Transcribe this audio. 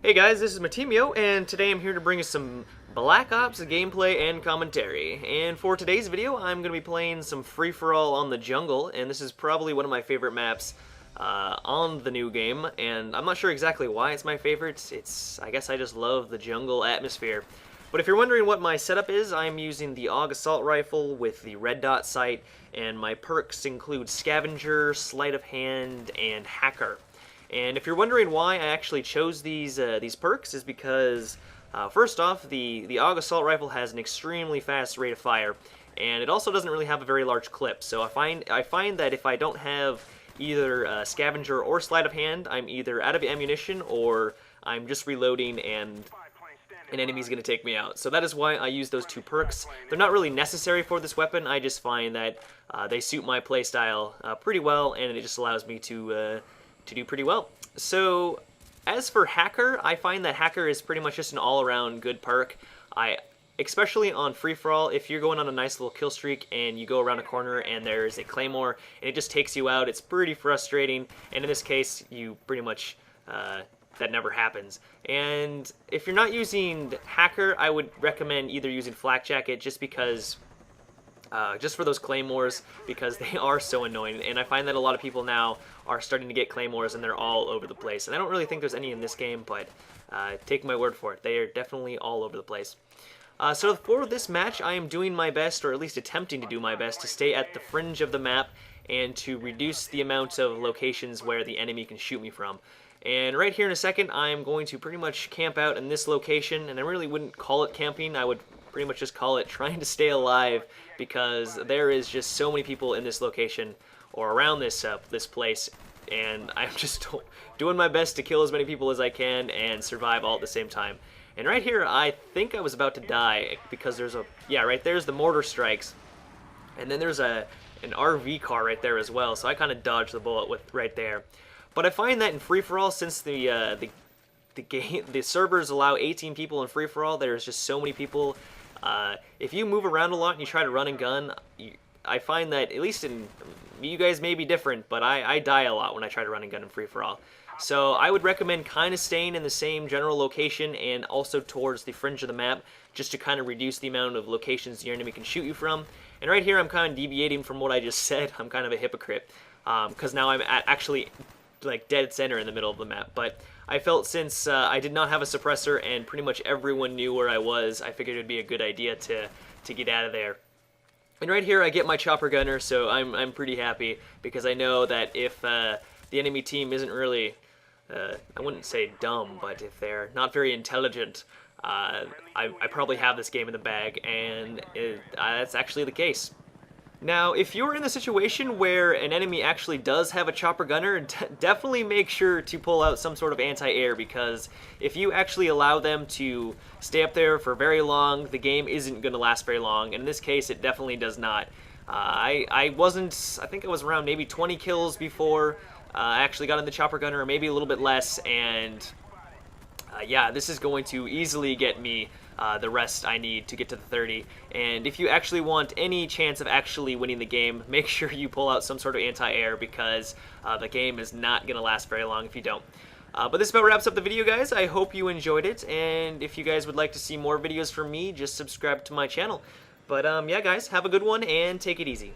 Hey guys, this is Matimi0, and today I'm here to bring you some Black Ops gameplay and commentary. And for today's video, I'm going to be playing some free-for-all on the jungle, and this is probably one of my favorite maps on the new game, and I'm not sure exactly why it's my favorite. I guess I just love the jungle atmosphere. But if you're wondering what my setup is, I'm using the AUG assault rifle with the red dot sight, and my perks include Scavenger, Sleight of Hand, and Hacker. And if you're wondering why I actually chose these perks, is because first off, the AUG assault rifle has an extremely fast rate of fire, and it also doesn't really have a very large clip. So I find that if I don't have either Scavenger or Sleight of Hand, I'm either out of ammunition or I'm just reloading and an enemy's going to take me out. So that is why I use those two perks. They're not really necessary for this weapon. I just find that they suit my playstyle pretty well, and it just allows me to do pretty well. So as for Hacker, I find that Hacker is pretty much just an all-around good perk. Especially on free-for-all, if you're going on a nice little kill streak and you go around a corner and there's a claymore and it just takes you out, it's pretty frustrating, and in this case you pretty much that never happens. And if you're not using Hacker, I would recommend either using Flak Jacket just because just for those claymores, because they are so annoying, and I find that a lot of people now are starting to get claymores and they're all over the place. And I don't really think there's any in this game, but take my word for it, they are definitely all over the place. So for this match, I am doing my best, or at least attempting to do my best, to stay at the fringe of the map and to reduce the amount of locations where the enemy can shoot me from. And right here in a second, I'm going to pretty much camp out in this location, and I really wouldn't call it camping. I would pretty much just call it trying to stay alive, because there is just so many people in this location or around this this place, and I'm just doing my best to kill as many people as I can and survive all at the same time. And right here, I think I was about to die because there's right there's the mortar strikes, and then there's an RV car right there as well, so I kind of dodged the bullet with right there. But I find that in free-for-all, since the servers allow 18 people in free-for-all, there's just so many people. If you move around a lot and you try to run and gun, I find that, at least in, you guys may be different, but I die a lot when I try to run and gun in free-for-all. So I would recommend kind of staying in the same general location and also towards the fringe of the map, just to kind of reduce the amount of locations your enemy can shoot you from. And right here I'm kind of deviating from what I just said. I'm kind of a hypocrite, because now I'm actually like dead center in the middle of the map. But I felt, since I did not have a suppressor and pretty much everyone knew where I was, I figured it would be a good idea to get out of there. And right here I get my chopper gunner, so I'm pretty happy, because I know that if the enemy team isn't really, I wouldn't say dumb, but if they're not very intelligent, I probably have this game in the bag, and that's actually the case. Now, if you're in the situation where an enemy actually does have a chopper gunner, definitely make sure to pull out some sort of anti-air, because if you actually allow them to stay up there for very long, the game isn't going to last very long, and in this case, it definitely does not. I think I was around maybe 20 kills before I actually got in the chopper gunner, or maybe a little bit less, and yeah, this is going to easily get me the rest I need to get to the 30. And if you actually want any chance of actually winning the game, make sure you pull out some sort of anti-air, because the game is not going to last very long if you don't. But this about wraps up the video, guys. I hope you enjoyed it, and if you guys would like to see more videos from me, just subscribe to my channel. But yeah, guys, have a good one, and take it easy.